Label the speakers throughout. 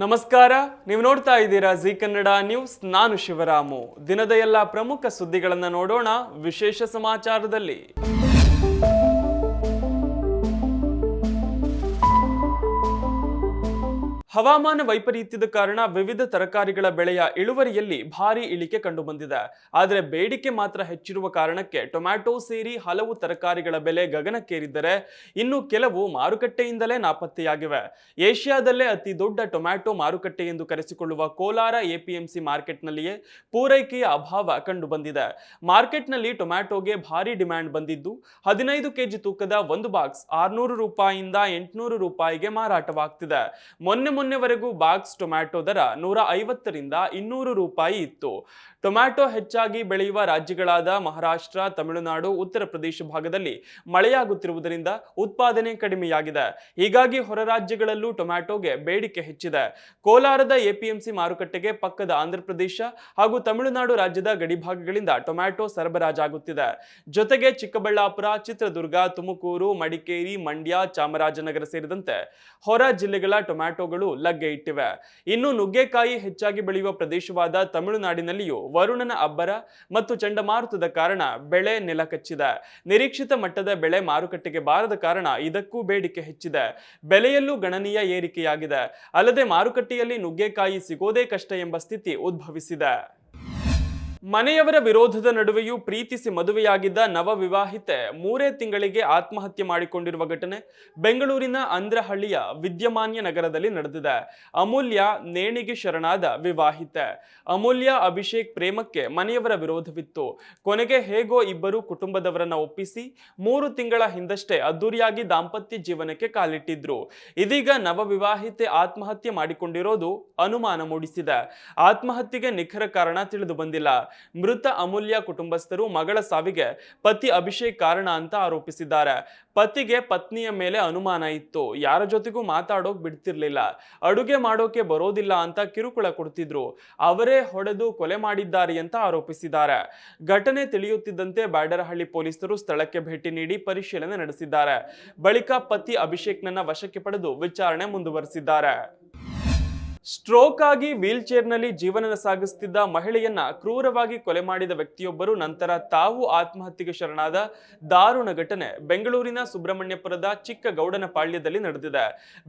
Speaker 1: ನಮಸ್ಕಾರ, ನೀವು ನೋಡ್ತಾ ಇದ್ದೀರಾ ಜಿ ಕನ್ನಡ ನ್ಯೂಸ್. ನಾನು ಶಿವರಾಮು. ದಿನದ ಎಲ್ಲ ಪ್ರಮುಖ ಸುದ್ದಿಗಳನ್ನು ನೋಡೋಣ ವಿಶೇಷ ಸಮಾಚಾರದಲ್ಲಿ. ಹವಾಮಾನ ವೈಪರೀತ್ಯದ ಕಾರಣ ವಿವಿಧ ತರಕಾರಿಗಳ ಬೆಳೆಯ ಇಳುವರಿಯಲ್ಲಿ ಭಾರಿ ಇಳಿಕೆ ಕಂಡುಬಂದಿದೆ. ಆದರೆ ಬೇಡಿಕೆ ಮಾತ್ರ ಹೆಚ್ಚಿರುವ ಕಾರಣಕ್ಕೆ ಟೊಮ್ಯಾಟೊ ಸೇರಿ ಹಲವು ತರಕಾರಿಗಳ ಬೆಲೆ ಗಗನಕ್ಕೇರಿದ್ದರೆ ಇನ್ನು ಕೆಲವು ಮಾರುಕಟ್ಟೆಯಿಂದಲೇ ನಾಪತ್ತೆಯಾಗಿವೆ. ಏಷ್ಯಾದಲ್ಲೇ ಅತಿ ದೊಡ್ಡ ಟೊಮ್ಯಾಟೊ ಮಾರುಕಟ್ಟೆ ಎಂದು ಕರೆಸಿಕೊಳ್ಳುವ ಕೋಲಾರ ಎಪಿಎಂಸಿ ಮಾರ್ಕೆಟ್ನಲ್ಲಿಯೇ ಪೂರೈಕೆಯ ಅಭಾವ ಕಂಡುಬಂದಿದೆ. ಮಾರ್ಕೆಟ್ನಲ್ಲಿ ಟೊಮ್ಯಾಟೊಗೆ ಭಾರಿ ಡಿಮ್ಯಾಂಡ್ ಬಂದಿದ್ದು 15 ಕೆಜಿ ತೂಕದ ಒಂದು ಬಾಕ್ಸ್ 600 ರೂಪಾಯಿಯಿಂದ 800 ರೂಪಾಯಿಗೆ ಮಾರಾಟವಾಗ್ತಿದೆ. ಮೊನ್ನೆವರೆಗೂ ಬಾಕ್ಸ್ ಟೊಮ್ಯಾಟೊ ದರ 150 ರಿಂದ 200 ರೂಪಾಯಿ ಇತ್ತು. ಟೊಮ್ಯಾಟೊ ಹೆಚ್ಚಾಗಿ ಬೆಳೆಯುವ ರಾಜ್ಯಗಳಾದ ಮಹಾರಾಷ್ಟ್ರ, ತಮಿಳುನಾಡು, ಉತ್ತರ ಪ್ರದೇಶ ಭಾಗದಲ್ಲಿ ಮಳೆಯಾಗುತ್ತಿರುವುದರಿಂದ ಉತ್ಪಾದನೆ ಕಡಿಮೆಯಾಗಿದೆ. ಹೀಗಾಗಿ ಹೊರ ರಾಜ್ಯಗಳಲ್ಲೂ ಟೊಮ್ಯಾಟೊಗೆ ಬೇಡಿಕೆ ಹೆಚ್ಚಿದೆ. ಕೋಲಾರದ ಎಪಿಎಂಸಿ ಮಾರುಕಟ್ಟೆಗೆ ಪಕ್ಕದ ಆಂಧ್ರಪ್ರದೇಶ ಹಾಗೂ ತಮಿಳುನಾಡು ರಾಜ್ಯದ ಗಡಿಭಾಗಗಳಿಂದ ಟೊಮ್ಯಾಟೊ ಸರಬರಾಜಾಗುತ್ತಿದೆ. ಜೊತೆಗೆ ಚಿಕ್ಕಬಳ್ಳಾಪುರ, ಚಿತ್ರದುರ್ಗ, ತುಮಕೂರು, ಮಡಿಕೇರಿ, ಮಂಡ್ಯ, ಚಾಮರಾಜನಗರ ಸೇರಿದಂತೆ ಹೊರ ಜಿಲ್ಲೆಗಳ ಟೊಮ್ಯಾಟೊಗಳು ಲಗ್ಗೆ ಇಟ್ಟಿವೆ. ಇನ್ನು ನುಗ್ಗೆಕಾಯಿ ಹೆಚ್ಚಾಗಿ ಬೆಳೆಯುವ ಪ್ರದೇಶವಾದ ತಮಿಳುನಾಡಿನಲ್ಲಿಯೂ ವರುಣನ ಅಬ್ಬರ ಮತ್ತು ಚಂಡಮಾರುತದ ಕಾರಣ ಬೆಳೆ ನೆಲಕಚ್ಚಿದೆ. ನಿರೀಕ್ಷಿತ ಮಟ್ಟದ ಬೆಳೆ ಮಾರುಕಟ್ಟೆಗೆ ಬಾರದ ಕಾರಣ ಇದಕ್ಕೂ ಬೇಡಿಕೆ ಹೆಚ್ಚಿದೆ. ಬೆಲೆಯಲ್ಲೂ ಗಣನೀಯ ಏರಿಕೆಯಾಗಿದೆ. ಅಲ್ಲದೆ ಮಾರುಕಟ್ಟೆಯಲ್ಲಿ ನುಗ್ಗೆಕಾಯಿ ಸಿಗೋದೇ ಕಷ್ಟ ಎಂಬ ಸ್ಥಿತಿ ಉದ್ಭವಿಸಿದೆ. ಮನೆಯವರ ವಿರೋಧದ ನಡುವೆಯೂ ಪ್ರೀತಿಸಿ ಮದುವೆಯಾಗಿದ್ದ ನವವಿವಾಹಿತೆ 3 ತಿಂಗಳಿಗೆ ಆತ್ಮಹತ್ಯೆ ಮಾಡಿಕೊಂಡಿರುವ ಘಟನೆ ಬೆಂಗಳೂರಿನ ಅಂದ್ರಹಳ್ಳಿಯ ವಿದ್ಯಮಾನ್ಯ ನಗರದಲ್ಲಿ ನಡೆದಿದೆ. ಅಮೂಲ್ಯ ನೇಣಿಗೆ ಶರಣಾದ ವಿವಾಹಿತೆ. ಅಮೂಲ್ಯ ಅಭಿಷೇಕ್ ಪ್ರೇಮಕ್ಕೆ ಮನೆಯವರ ವಿರೋಧವಿತ್ತು. ಕೊನೆಗೆ ಹೇಗೋ ಇಬ್ಬರು ಕುಟುಂಬದವರನ್ನ ಒಪ್ಪಿಸಿ 3 ತಿಂಗಳ ಹಿಂದಷ್ಟೇ ಅದ್ದೂರಿಯಾಗಿ ದಾಂಪತ್ಯ ಜೀವನಕ್ಕೆ ಕಾಲಿಟ್ಟಿದ್ರು. ಇದೀಗ ನವವಿವಾಹಿತೆ ಆತ್ಮಹತ್ಯೆ ಮಾಡಿಕೊಂಡಿರೋದು ಅನುಮಾನ ಮೂಡಿಸಿದೆ. ಆತ್ಮಹತ್ಯೆಗೆ ನಿಖರ ಕಾರಣ ತಿಳಿದು ಬಂದಿಲ್ಲ. ಮೃತ ಅಮೂಲ್ಯ ಕುಟುಂಬಸ್ಥರು ಮಗಳ ಸಾವಿಗೆ ಪತಿ ಅಭಿಷೇಕ್ ಕಾರಣ ಅಂತ ಆರೋಪಿಸಿದ್ದಾರೆ. ಪತಿಗೆ ಪತ್ನಿಯ ಮೇಲೆ ಅನುಮಾನ ಇತ್ತು. ಯಾರ ಜೊತೆಗೂ ಮಾತಾಡೋಕ್ ಬಿಡ್ತಿರ್ಲಿಲ್ಲ. ಅಡುಗೆ ಮಾಡೋಕೆ ಬರೋದಿಲ್ಲ ಅಂತ ಕಿರುಕುಳ ಕೊಡ್ತಿದ್ರು. ಅವರೇ ಹೊಡೆದು ಕೊಲೆ ಮಾಡಿದ್ದಾರೆ ಅಂತ ಆರೋಪಿಸಿದ್ದಾರೆ. ಘಟನೆ ತಿಳಿಯುತ್ತಿದ್ದಂತೆ ಬ್ಯಾಡರಹಳ್ಳಿ ಪೊಲೀಸರು ಸ್ಥಳಕ್ಕೆ ಭೇಟಿ ನೀಡಿ ಪರಿಶೀಲನೆ ನಡೆಸಿದ್ದಾರೆ. ಬಳಿಕ ಪತಿ ಅಭಿಷೇಕ್ನನ್ನ ವಶಕ್ಕೆ ಪಡೆದು ವಿಚಾರಣೆ ಮುಂದುವರೆಸಿದ್ದಾರೆ. ಸ್ಟ್ರೋಕ್ ಆಗಿ ವೀಲ್ ಚೇರ್ನಲ್ಲಿ ಜೀವನ ಸಾಗಿಸುತ್ತಿದ್ದ ಮಹಿಳೆಯನ್ನ ಕ್ರೂರವಾಗಿ ಕೊಲೆ ಮಾಡಿದ ವ್ಯಕ್ತಿಯೊಬ್ಬರು ನಂತರ ತಾವು ಆತ್ಮಹತ್ಯೆಗೆ ಶರಣಾದ ದಾರುಣ ಘಟನೆ ಬೆಂಗಳೂರಿನ ಸುಬ್ರಹ್ಮಣ್ಯಪುರದ ಚಿಕ್ಕಗೌಡನಪಾಳ್ಯದಲ್ಲಿ ನಡೆದಿದೆ.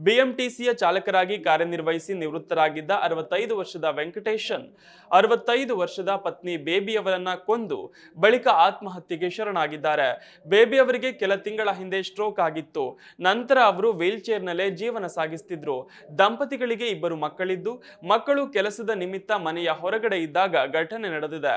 Speaker 1: ಬಿಎಂಟಿಸಿಯ ಚಾಲಕರಾಗಿ ಕಾರ್ಯನಿರ್ವಹಿಸಿ ನಿವೃತ್ತರಾಗಿದ್ದ 65 ವರ್ಷದ ವೆಂಕಟೇಶನ್ 65 ವರ್ಷದ ಪತ್ನಿ ಬೇಬಿ ಅವರನ್ನ ಕೊಂದು ಬಳಿಕ ಆತ್ಮಹತ್ಯೆಗೆ ಶರಣಾಗಿದ್ದಾರೆ. ಬೇಬಿ ಅವರಿಗೆ ಕೆಲ ತಿಂಗಳ ಹಿಂದೆ ಸ್ಟ್ರೋಕ್ ಆಗಿತ್ತು. ನಂತರ ಅವರು ವೀಲ್ ಚೇರ್ನಲ್ಲೇ ಜೀವನ ಸಾಗಿಸುತ್ತಿದ್ರು. ದಂಪತಿಗಳಿಗೆ ಇಬ್ಬರು ಮಕ್ಕಳು ಕೆಲಸದ ನಿಮಿತ್ತ ಮನೆಯ ಹೊರಗಡೆ ಇದ್ದಾಗ ಘಟನೆ ನಡೆದಿದೆ.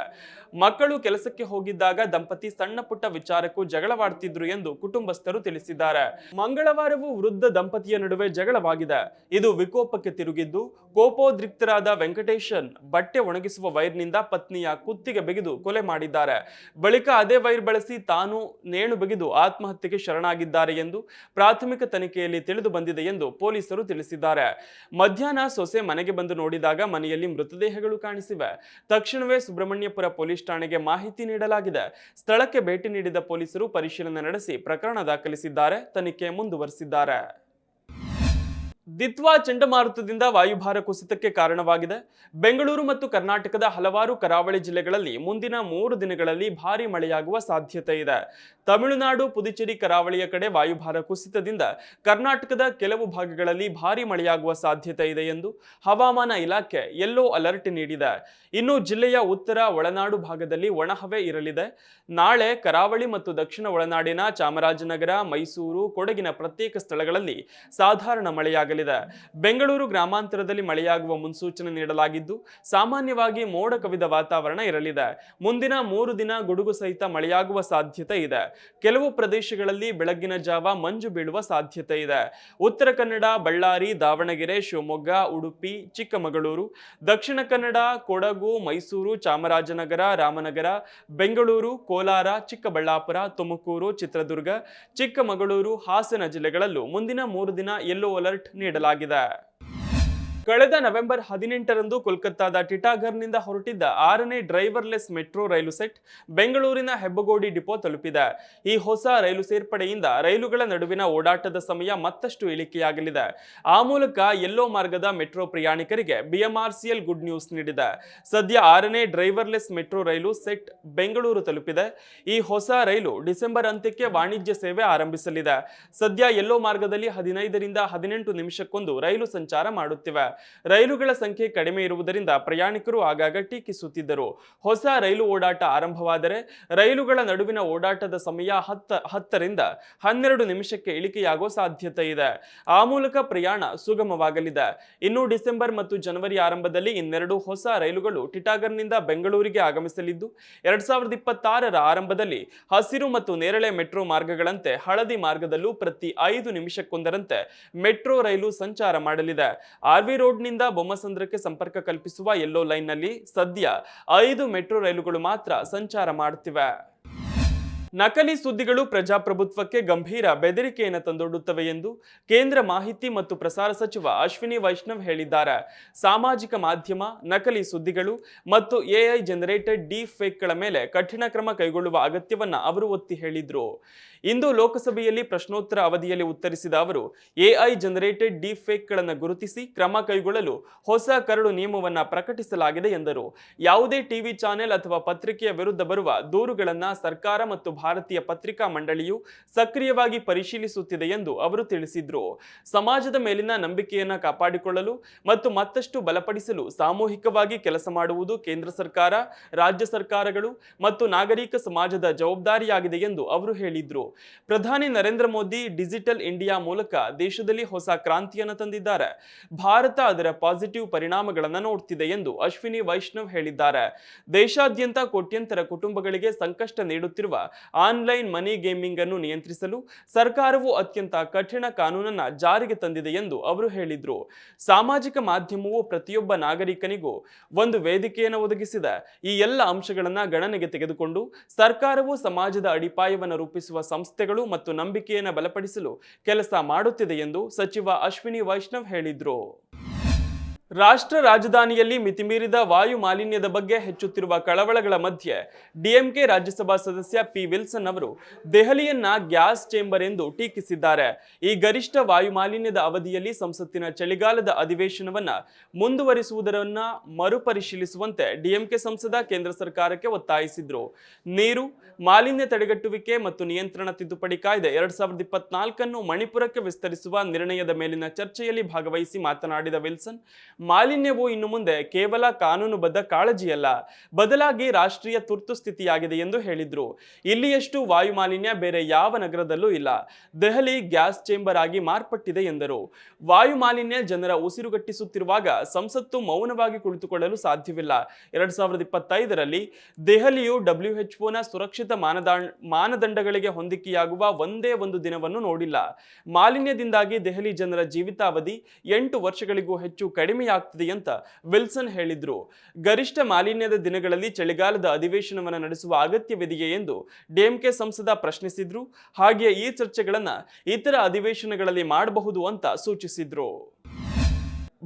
Speaker 1: ಮಕ್ಕಳು ಕೆಲಸಕ್ಕೆ ಹೋಗಿದ್ದಾಗ ದಂಪತಿ ಸಣ್ಣ ಪುಟ್ಟ ವಿಚಾರಕ್ಕೂ ಜಗಳವಾಡ್ತಿದ್ರು ಎಂದು ಕುಟುಂಬಸ್ಥರು ತಿಳಿಸಿದ್ದಾರೆ. ಮಂಗಳವಾರವೂ ವೃದ್ಧ ದಂಪತಿಯ ನಡುವೆ ಜಗಳವಾಗಿದೆ. ಇದು ವಿಕೋಪಕ್ಕೆ ತಿರುಗಿದ್ದು ಕೋಪೋದ್ರಿಕ್ತರಾದ ವೆಂಕಟೇಶನ್ ಬಟ್ಟೆ ಒಣಗಿಸುವ ವೈರ್ನಿಂದ ಪತ್ನಿಯ ಕುತ್ತಿಗೆ ಬಿಗಿದು ಕೊಲೆ ಮಾಡಿದ್ದಾರೆ. ಬಳಿಕ ಅದೇ ವೈರ್ ಬಳಸಿ ತಾನು ನೇಣು ಬಿಗಿದು ಆತ್ಮಹತ್ಯೆಗೆ ಶರಣಾಗಿದ್ದಾರೆ ಎಂದು ಪ್ರಾಥಮಿಕ ತನಿಖೆಯಲ್ಲಿ ತಿಳಿದು ಬಂದಿದೆ ಎಂದು ಪೊಲೀಸರು ತಿಳಿಸಿದ್ದಾರೆ. ಮಧ್ಯಾಹ್ನ ಸೊಸೆ ಮನೆಗೆ ಬಂದು ನೋಡಿದಾಗ ಮನೆಯಲ್ಲಿ ಮೃತದೇಹಗಳು ಕಾಣಿಸಿವೆ. ತಕ್ಷಣವೇ ಸುಬ್ರಹ್ಮಣ್ಯಪುರ ಪೊಲೀಸ್ ಠಾಣೆಗೆ ಮಾಹಿತಿ ನೀಡಲಾಗಿದೆ. ಸ್ಥಳಕ್ಕೆ ಭೇಟಿ ನೀಡಿದ ಪೊಲೀಸರು ಪರಿಶೀಲನೆ ನಡೆಸಿ ಪ್ರಕರಣ ದಾಖಲಿಸಿದ್ದಾರೆ. ತನಿಖೆ ಮುಂದುವರೆಸಿದ್ದಾರೆ. ದಿತ್ವಾ ಚಂಡಮಾರುತದಿಂದ ವಾಯುಭಾರ ಕುಸಿತಕ್ಕೆ ಕಾರಣವಾಗಿದೆ. ಬೆಂಗಳೂರು ಮತ್ತು ಕರ್ನಾಟಕದ ಹಲವಾರು ಕರಾವಳಿ ಜಿಲ್ಲೆಗಳಲ್ಲಿ ಮುಂದಿನ 3 ದಿನಗಳಲ್ಲಿ ಭಾರಿ ಮಳೆಯಾಗುವ ಸಾಧ್ಯತೆ ಇದೆ. ತಮಿಳುನಾಡು, ಪುದುಚೇರಿ ಕರಾವಳಿಯ ಕಡೆ ವಾಯುಭಾರ ಕುಸಿತದಿಂದ ಕರ್ನಾಟಕದ ಕೆಲವು ಭಾಗಗಳಲ್ಲಿ ಭಾರಿ ಮಳೆಯಾಗುವ ಸಾಧ್ಯತೆ ಇದೆ ಎಂದು ಹವಾಮಾನ ಇಲಾಖೆ ಯೆಲ್ಲೋ ಅಲರ್ಟ್ ನೀಡಿದೆ. ಇನ್ನು ಜಿಲ್ಲೆಯ ಉತ್ತರ ಒಳನಾಡು ಭಾಗದಲ್ಲಿ ಒಣಹವೆ ಇರಲಿದೆ. ನಾಳೆ ಕರಾವಳಿ ಮತ್ತು ದಕ್ಷಿಣ ಒಳನಾಡಿನ ಚಾಮರಾಜನಗರ, ಮೈಸೂರು, ಕೊಡಗಿನ ಪ್ರತ್ಯೇಕ ಸ್ಥಳಗಳಲ್ಲಿ ಸಾಧಾರಣ ಮಳೆಯಾಗಲಿದೆ. ಬೆಂಗಳೂರು ಗ್ರಾಮಾಂತರದಲ್ಲಿ ಮಳೆಯಾಗುವ ಮುನ್ಸೂಚನೆ ನೀಡಲಾಗಿದ್ದು ಸಾಮಾನ್ಯವಾಗಿ ಮೋಡ ಕವಿದ ವಾತಾವರಣ ಇರಲಿದೆ. ಮುಂದಿನ 3 ದಿನ ಗುಡುಗು ಸಹಿತ ಮಳೆಯಾಗುವ ಸಾಧ್ಯತೆ ಇದೆ. ಕೆಲವು ಪ್ರದೇಶಗಳಲ್ಲಿ ಬೆಳಗ್ಗಿನ ಜಾವ ಮಂಜು ಬೀಳುವ ಸಾಧ್ಯತೆ ಇದೆ. ಉತ್ತರ ಕನ್ನಡ, ಬಳ್ಳಾರಿ, ದಾವಣಗೆರೆ, ಶಿವಮೊಗ್ಗ, ಉಡುಪಿ, ಚಿಕ್ಕಮಗಳೂರು, ದಕ್ಷಿಣ ಕನ್ನಡ, ಕೊಡಗು, ಮೈಸೂರು, ಚಾಮರಾಜನಗರ, ರಾಮನಗರ, ಬೆಂಗಳೂರು, ಕೋಲಾರ, ಚಿಕ್ಕಬಳ್ಳಾಪುರ, ತುಮಕೂರು, ಚಿತ್ರದುರ್ಗ, ಚಿಕ್ಕಮಗಳೂರು, ಹಾಸನ ಜಿಲ್ಲೆಗಳಲ್ಲೂ ಮುಂದಿನ 3 ದಿನ ಯೆಲ್ಲೋ ಅಲರ್ಟ್ ನೀಡಲಾಗಿದೆ. ಕಳೆದ ನವೆಂಬರ್ 18ರಂದು ಕೋಲ್ಕತ್ತಾದ ಟಿಟಾಗರ್ನಿಂದ ಹೊರಟಿದ್ದ 6ನೇ ಡ್ರೈವರ್ಲೆಸ್ ಮೆಟ್ರೋ ರೈಲು ಸೆಟ್ ಬೆಂಗಳೂರಿನ ಹೆಬ್ಬಗೋಡಿ ಡಿಪೋ ತಲುಪಿದೆ. ಈ ಹೊಸ ರೈಲು ಸೇರ್ಪಡೆಯಿಂದ ರೈಲುಗಳ ನಡುವಿನ ಓಡಾಟದ ಸಮಯ ಮತ್ತಷ್ಟು ಇಳಿಕೆಯಾಗಲಿದೆ. ಆ ಮೂಲಕ ಯೆಲ್ಲೋ ಮಾರ್ಗದ ಮೆಟ್ರೋ ಪ್ರಯಾಣಿಕರಿಗೆ ಬಿಎಂಆರ್ಸಿಎಲ್ ಗುಡ್ ನ್ಯೂಸ್ ನೀಡಿದೆ. ಸದ್ಯ 6ನೇ ಡ್ರೈವರ್ಲೆಸ್ ಮೆಟ್ರೋ ರೈಲು ಸೆಟ್ ಬೆಂಗಳೂರು ತಲುಪಿದೆ. ಈ ಹೊಸ ರೈಲು ಡಿಸೆಂಬರ್ ಅಂತ್ಯಕ್ಕೆ ವಾಣಿಜ್ಯ ಸೇವೆ ಆರಂಭಿಸಲಿದೆ. ಸದ್ಯ ಯೆಲ್ಲೋ ಮಾರ್ಗದಲ್ಲಿ 15ರಿಂದ 18 ನಿಮಿಷಕ್ಕೊಂದು ರೈಲು ಸಂಚಾರ ಮಾಡುತ್ತಿವೆ. ರೈಲುಗಳ ಸಂಖ್ಯೆ ಕಡಿಮೆ ಇರುವುದರಿಂದ ಪ್ರಯಾಣಿಕರು ಆಗಾಗ ಟೀಕಿಸುತ್ತಿದ್ದರು. ಹೊಸ ರೈಲು ಓಡಾಟ ಆರಂಭವಾದರೆ ರೈಲುಗಳ ನಡುವಿನ ಓಡಾಟದ ಸಮಯ 10ರಿಂದ 12 ನಿಮಿಷಕ್ಕೆ ಇಳಿಕೆಯಾಗುವ ಸಾಧ್ಯತೆ ಇದೆ. ಆ ಮೂಲಕ ಪ್ರಯಾಣ ಸುಗಮವಾಗಲಿದೆ. ಇನ್ನು ಡಿಸೆಂಬರ್ ಮತ್ತು ಜನವರಿ ಆರಂಭದಲ್ಲಿ ಇನ್ನೆರಡು ಹೊಸ ರೈಲುಗಳು ಟಿಟಾಗರ್ನಿಂದ ಬೆಂಗಳೂರಿಗೆ ಆಗಮಿಸಲಿದ್ದು, 2026ರ ಆರಂಭದಲ್ಲಿ ಹಸಿರು ಮತ್ತು ನೇರಳೆ ಮೆಟ್ರೋ ಮಾರ್ಗಗಳಂತೆ ಹಳದಿ ಮಾರ್ಗದಲ್ಲೂ ಪ್ರತಿ 5 ನಿಮಿಷಕ್ಕೊಂದರಂತೆ ಮೆಟ್ರೋ ರೈಲು ಸಂಚಾರ ಮಾಡಲಿದೆ. ಆರ್ವಿ ರೋಡ್ನಿಂದ ಬೊಮ್ಮಸಂದ್ರಕ್ಕೆ ಸಂಪರ್ಕ ಕಲ್ಪಿಸುವ ಯೆಲ್ಲೋ ಲೈನ್ನಲ್ಲಿ ಸದ್ಯ 5 ಮೆಟ್ರೋ ರೈಲುಗಳು ಮಾತ್ರ ಸಂಚಾರ ಮಾಡುತ್ತಿವೆ. ನಕಲಿ ಸುದ್ದಿಗಳು ಪ್ರಜಾಪ್ರಭುತ್ವಕ್ಕೆ ಗಂಭೀರ ಬೆದರಿಕೆಯನ್ನು ತಂದೊಡ್ಡುತ್ತವೆ ಎಂದು ಕೇಂದ್ರ ಮಾಹಿತಿ ಮತ್ತು ಪ್ರಸಾರ ಸಚಿವ ಅಶ್ವಿನಿ ವೈಷ್ಣವ್ ಹೇಳಿದ್ದಾರೆ. ಸಾಮಾಜಿಕ ಮಾಧ್ಯಮ, ನಕಲಿ ಸುದ್ದಿಗಳು ಮತ್ತು ಎಐ ಜನರೇಟೆಡ್ ಡೀಪ್ ಫೇಕ್ಗಳ ಮೇಲೆ ಕಠಿಣ ಕ್ರಮ ಕೈಗೊಳ್ಳುವ ಅಗತ್ಯವನ್ನ ಅವರು ಒತ್ತಿ ಹೇಳಿದ್ರು. ಇಂದು ಲೋಕಸಭೆಯಲ್ಲಿ ಪ್ರಶ್ನೋತ್ತರ ಅವಧಿಯಲ್ಲಿ ಉತ್ತರಿಸಿದ ಅವರು, ಎಐ ಜನರೇಟೆಡ್ ಡೀಪ್ ಫೇಕ್ಗಳನ್ನು ಗುರುತಿಸಿ ಕ್ರಮ ಕೈಗೊಳ್ಳಲು ಹೊಸ ಕರಡು ನಿಯಮವನ್ನು ಪ್ರಕಟಿಸಲಾಗಿದೆ ಎಂದರು. ಯಾವುದೇ ಟಿವಿ ಚಾನೆಲ್ ಅಥವಾ ಪತ್ರಿಕೆಯ ವಿರುದ್ಧ ಬರುವ ದೂರುಗಳನ್ನು ಸರ್ಕಾರ ಮತ್ತು ಭಾರತೀಯ ಪತ್ರಿಕಾ ಮಂಡಳಿಯು ಸಕ್ರಿಯವಾಗಿ ಪರಿಶೀಲಿಸುತ್ತಿದೆ ಎಂದು ಅವರು ತಿಳಿಸಿದ್ರು. ಸಮಾಜದ ಮೇಲಿನ ನಂಬಿಕೆಯನ್ನು ಕಾಪಾಡಿಕೊಳ್ಳಲು ಮತ್ತು ಮತ್ತಷ್ಟು ಬಲಪಡಿಸಲು ಸಾಮೂಹಿಕವಾಗಿ ಕೆಲಸ ಮಾಡುವುದು ಕೇಂದ್ರ ಸರ್ಕಾರ, ರಾಜ್ಯ ಸರ್ಕಾರಗಳು ಮತ್ತು ನಾಗರಿಕ ಸಮಾಜದ ಜವಾಬ್ದಾರಿಯಾಗಿದೆ ಎಂದು ಅವರು ಹೇಳಿದ್ರು. ಪ್ರಧಾನಿ ನರೇಂದ್ರ ಮೋದಿ ಡಿಜಿಟಲ್ ಇಂಡಿಯಾ ಮೂಲಕ ದೇಶದಲ್ಲಿ ಹೊಸ ಕ್ರಾಂತಿಯನ್ನು ತಂದಿದ್ದಾರೆ. ಭಾರತ ಅದರ ಪಾಸಿಟಿವ್ ಪರಿಣಾಮಗಳನ್ನು ನೋಡ್ತಿದೆ ಎಂದು ಅಶ್ವಿನಿ ವೈಷ್ಣವ್ ಹೇಳಿದ್ದಾರೆ. ದೇಶಾದ್ಯಂತ ಕೋಟ್ಯಂತರ ಕುಟುಂಬಗಳಿಗೆ ಸಂಕಷ್ಟ ನೀಡುತ್ತಿರುವ ಆನ್ಲೈನ್ ಮನಿ ಗೇಮಿಂಗ್ ಅನ್ನು ನಿಯಂತ್ರಿಸಲು ಸರ್ಕಾರವು ಅತ್ಯಂತ ಕಠಿಣ ಕಾನೂನನ್ನು ಜಾರಿಗೆ ತಂದಿದೆ ಎಂದು ಅವರು ಹೇಳಿದರು. ಸಾಮಾಜಿಕ ಮಾಧ್ಯಮವು ಪ್ರತಿಯೊಬ್ಬ ನಾಗರಿಕನಿಗೂ ಒಂದು ವೇದಿಕೆಯನ್ನು ಒದಗಿಸಿದೆ. ಈ ಎಲ್ಲ ಅಂಶಗಳನ್ನು ಗಣನೆಗೆ ತೆಗೆದುಕೊಂಡು ಸರ್ಕಾರವು ಸಮಾಜದ ಅಡಿಪಾಯವನ್ನು ರೂಪಿಸುವ ಸಂಸ್ಥೆಗಳು ಮತ್ತು ನಂಬಿಕೆಯನ್ನು ಬಲಪಡಿಸಲು ಕೆಲಸ ಮಾಡುತ್ತಿದೆ ಎಂದು ಸಚಿವ ಅಶ್ವಿನಿ ವೈಷ್ಣವ್ ಹೇಳಿದರು. ರಾಷ್ಟ್ರ ರಾಜಧಾನಿಯಲ್ಲಿ ಮಿತಿಮೀರಿದ ವಾಯು ಮಾಲಿನ್ಯದ ಬಗ್ಗೆ ಹೆಚ್ಚುತ್ತಿರುವ ಕಳವಳಗಳ ಮಧ್ಯೆ ಡಿಎಂಕೆ ರಾಜ್ಯಸಭಾ ಸದಸ್ಯ ಪಿ ವಿಲ್ಸನ್ ಅವರು ದೆಹಲಿಯನ್ನ ಗ್ಯಾಸ್ ಚೇಂಬರ್ ಎಂದು ಟೀಕಿಸಿದ್ದಾರೆ. ಈ ಗರಿಷ್ಠ ವಾಯು ಮಾಲಿನ್ಯದ ಅವಧಿಯಲ್ಲಿ ಸಂಸತ್ತಿನ ಚಳಿಗಾಲದ ಅಧಿವೇಶನವನ್ನ ಮುಂದುವರಿಸುವುದರನ್ನ ಮರುಪರಿಶೀಲಿಸುವಂತೆ ಡಿಎಂಕೆ ಸಂಸದ ಕೇಂದ್ರ ಸರ್ಕಾರಕ್ಕೆ ಒತ್ತಾಯಿಸಿದ್ರು. ನೀರು, ಮಾಲಿನ್ಯ ತಡೆಗಟ್ಟುವಿಕೆ ಮತ್ತು ನಿಯಂತ್ರಣ ತಿದ್ದುಪಡಿ ಕಾಯ್ದೆ 2024 ಮಣಿಪುರಕ್ಕೆ ವಿಸ್ತರಿಸುವ ನಿರ್ಣಯದ ಮೇಲಿನ ಚರ್ಚೆಯಲ್ಲಿ ಭಾಗವಹಿಸಿ ಮಾತನಾಡಿದ ವಿಲ್ಸನ್, ಮಾಲಿನ್ಯವು ಇನ್ನು ಮುಂದೆ ಕೇವಲ ಕಾನೂನುಬದ್ಧ ಕಾಳಜಿಯಲ್ಲ, ಬದಲಾಗಿ ರಾಷ್ಟ್ರೀಯ ತುರ್ತು ಸ್ಥಿತಿಯಾಗಿದೆ ಎಂದು ಹೇಳಿದ್ರು. ಇಲ್ಲಿಯಷ್ಟು ವಾಯು ಮಾಲಿನ್ಯ ಬೇರೆ ಯಾವ ನಗರದಲ್ಲೂ ಇಲ್ಲ. ದೆಹಲಿ ಗ್ಯಾಸ್ ಚೇಂಬರ್ ಆಗಿ ಮಾರ್ಪಟ್ಟಿದೆ ಎಂದರು. ವಾಯು ಮಾಲಿನ್ಯ ಜನರ ಉಸಿರುಗಟ್ಟಿಸುತ್ತಿರುವಾಗ ಸಂಸತ್ತು ಮೌನವಾಗಿ ಕುಳಿತುಕೊಳ್ಳಲು ಸಾಧ್ಯವಿಲ್ಲ. 2025ರಲ್ಲಿ ದೆಹಲಿಯು WHOನ ಸುರಕ್ಷಿತ ಮಾನದಂಡಗಳಿಗೆ ಹೊಂದಿಕೆಯಾಗುವ ಒಂದೇ ಒಂದು ದಿನವನ್ನು ನೋಡಿಲ್ಲ. ಮಾಲಿನ್ಯದಿಂದಾಗಿ ದೆಹಲಿ ಜನರ ಜೀವಿತಾವಧಿ 8 ವರ್ಷಗಳಿಗೂ ಹೆಚ್ಚು ಕಡಿಮೆಯಾಗ್ತಿದೆ ಅಂತ ವಿಲ್ಸನ್ ಹೇಳಿದ್ರು. ಗರಿಷ್ಠ ಮಾಲಿನ್ಯದ ದಿನಗಳಲ್ಲಿ ಚಳಿಗಾಲದ ಅಧಿವೇಶನವನ್ನು ನಡೆಸುವ ಅಗತ್ಯವಿದೆಯೇ ಎಂದು ಡಿಎಂಕೆ ಸಂಸದ ಪ್ರಶ್ನಿಸಿದ್ರು. ಹಾಗೆಯೇ ಈ ಚರ್ಚೆಗಳನ್ನ ಇತರ ಅಧಿವೇಶನಗಳಲ್ಲಿ ಮಾಡಬಹುದು ಅಂತ ಸೂಚಿಸಿದ್ರು.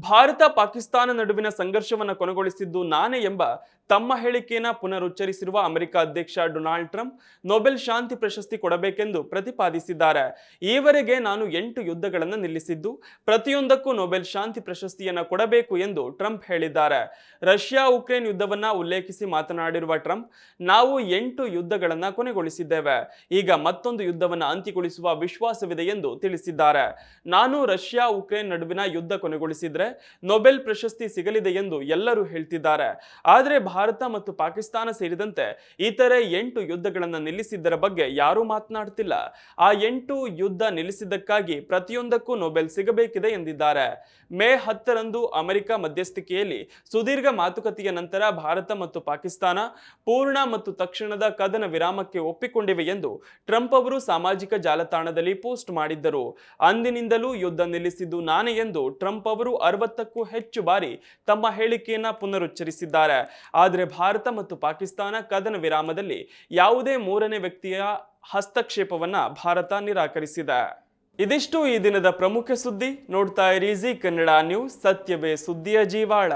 Speaker 1: ಭಾರತ ಪಾಕಿಸ್ತಾನ ನಡುವಿನ ಸಂಘರ್ಷವನ್ನು ಕೊನೆಗೊಳಿಸಿದ್ದು ನಾನೇ ಎಂಬ ತಮ್ಮ ಹೇಳಿಕೆಯನ್ನು ಪುನರುಚ್ಚರಿಸಿರುವ ಅಮೆರಿಕ ಅಧ್ಯಕ್ಷ ಡೊನಾಲ್ಡ್ ಟ್ರಂಪ್ ನೊಬೆಲ್ ಶಾಂತಿ ಪ್ರಶಸ್ತಿ ಕೊಡಬೇಕೆಂದು ಪ್ರತಿಪಾದಿಸಿದ್ದಾರೆ. ಈವರೆಗೆ ನಾನು 8 ಯುದ್ಧಗಳನ್ನು ನಿಲ್ಲಿಸಿದ್ದು, ಪ್ರತಿಯೊಂದಕ್ಕೂ ನೊಬೆಲ್ ಶಾಂತಿ ಪ್ರಶಸ್ತಿಯನ್ನು ಕೊಡಬೇಕು ಎಂದು ಟ್ರಂಪ್ ಹೇಳಿದ್ದಾರೆ. ರಷ್ಯಾ ಉಕ್ರೇನ್ ಯುದ್ಧವನ್ನ ಉಲ್ಲೇಖಿಸಿ ಮಾತನಾಡಿರುವ ಟ್ರಂಪ್, ನಾವು 8 ಯುದ್ಧಗಳನ್ನು ಕೊನೆಗೊಳಿಸಿದ್ದೇವೆ, ಈಗ ಮತ್ತೊಂದು ಯುದ್ಧವನ್ನು ಅಂತ್ಯಗೊಳಿಸುವ ವಿಶ್ವಾಸವಿದೆ ಎಂದು ತಿಳಿಸಿದ್ದಾರೆ. ನಾನು ರಷ್ಯಾ ಉಕ್ರೇನ್ ನಡುವಿನ ಯುದ್ಧ ಕೊನೆಗೊಳಿಸಿದ್ರೆ ನೊಬೆಲ್ ಪ್ರಶಸ್ತಿ ಸಿಗಲಿದೆ ಎಂದು ಎಲ್ಲರೂ ಹೇಳ್ತಿದ್ದಾರೆ. ಆದರೆ ಭಾರತ ಮತ್ತು ಪಾಕಿಸ್ತಾನ ಸೇರಿದಂತೆ ಇತರೆ 8 ಯುದ್ಧಗಳನ್ನು ನಿಲ್ಲಿಸಿದ್ದರ ಬಗ್ಗೆ ಯಾರೂ ಮಾತನಾಡುತ್ತಿಲ್ಲ. ಆ 8 ಯುದ್ಧ ನಿಲ್ಲಿಸಿದ್ದಕ್ಕಾಗಿ ಪ್ರತಿಯೊಂದಕ್ಕೂ ನೊಬೆಲ್ ಸಿಗಬೇಕಿದೆ ಎಂದಿದ್ದಾರೆ. ಮೇ 10ರಂದು ಅಮೆರಿಕ ಮಧ್ಯಸ್ಥಿಕೆಯಲ್ಲಿ ಸುದೀರ್ಘ ಮಾತುಕತೆಯ ನಂತರ ಭಾರತ ಮತ್ತು ಪಾಕಿಸ್ತಾನ ಪೂರ್ಣ ಮತ್ತು ತಕ್ಷಣದ ಕದನ ವಿರಾಮಕ್ಕೆ ಒಪ್ಪಿಕೊಂಡಿವೆ ಎಂದು ಟ್ರಂಪ್ ಅವರು ಸಾಮಾಜಿಕ ಜಾಲತಾಣದಲ್ಲಿ ಪೋಸ್ಟ್ ಮಾಡಿದ್ದರು. ಅಂದಿನಿಂದಲೂ ಯುದ್ಧ ನಿಲ್ಲಿಸಿದ್ದು ನಾನೇ ಎಂದು ಟ್ರಂಪ್ ಅವರು 60ಕ್ಕೂ ಹೆಚ್ಚು ಬಾರಿ ತಮ್ಮ ಹೇಳಿಕೆಯನ್ನ ಪುನರುಚ್ಚರಿಸಿದ್ದಾರೆ. ಆದರೆ ಭಾರತ ಮತ್ತು ಪಾಕಿಸ್ತಾನ ಕದನ ವಿರಾಮದಲ್ಲಿ ಯಾವುದೇ ಮೂರನೇ ವ್ಯಕ್ತಿಯ ಹಸ್ತಕ್ಷೇಪವನ್ನ ಭಾರತ ನಿರಾಕರಿಸಿದೆ. ಇದಿಷ್ಟು ಈ ದಿನದ ಪ್ರಮುಖ ಸುದ್ದಿ. ನೋಡ್ತಾ ಇರಿ ಜೀ ಕನ್ನಡ ನ್ಯೂಸ್, ಸತ್ಯವೇ ಸುದ್ದಿಯ ಜೀವಾಳ.